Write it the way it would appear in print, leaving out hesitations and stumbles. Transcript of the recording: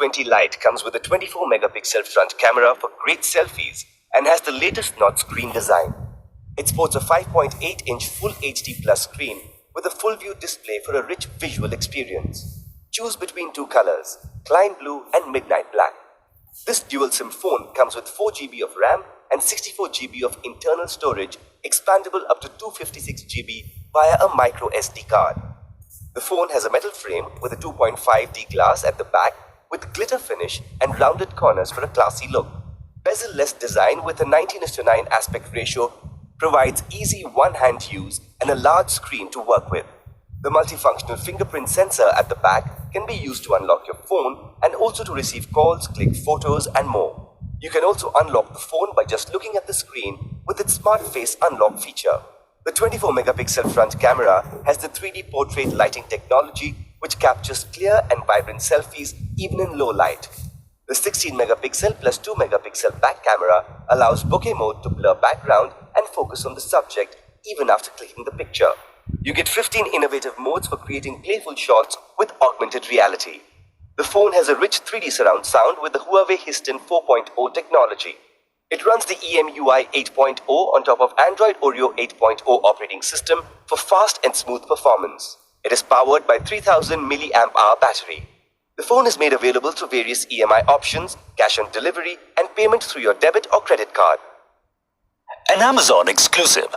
P20 Lite comes with a 24-megapixel front camera for great selfies and has the latest notch screen design. It sports a 5.8-inch Full HD Plus screen with a full-view display for a rich visual experience. Choose between two colors, Klein Blue and Midnight Black. This dual-SIM phone comes with 4 GB of RAM and 64 GB of internal storage, expandable up to 256 GB via a micro SD card. The phone has a metal frame with a 2.5D glass at the back with glitter finish and rounded corners for a classy look. Bezel-less design with a 19:9 aspect ratio provides easy one-hand use and a large screen to work with. The multifunctional fingerprint sensor at the back can be used to unlock your phone and also to receive calls, click photos and more. You can also unlock the phone by just looking at the screen with its Smart Face Unlock feature. The 24-megapixel front camera has the 3D portrait lighting technology which captures clear and vibrant selfies even in low light. The 16-megapixel plus 2-megapixel back camera allows bokeh mode to blur background and focus on the subject even after clicking the picture. You get 15 innovative modes for creating playful shots with augmented reality. The phone has a rich 3D surround sound with the Huawei P20 technology. It runs the EMUI 8.0 on top of Android Oreo 8.0 operating system for fast and smooth performance. It is powered by 3000 mAh battery. The phone is made available through various EMI options, cash on delivery, and payment through your debit or credit card. An Amazon exclusive.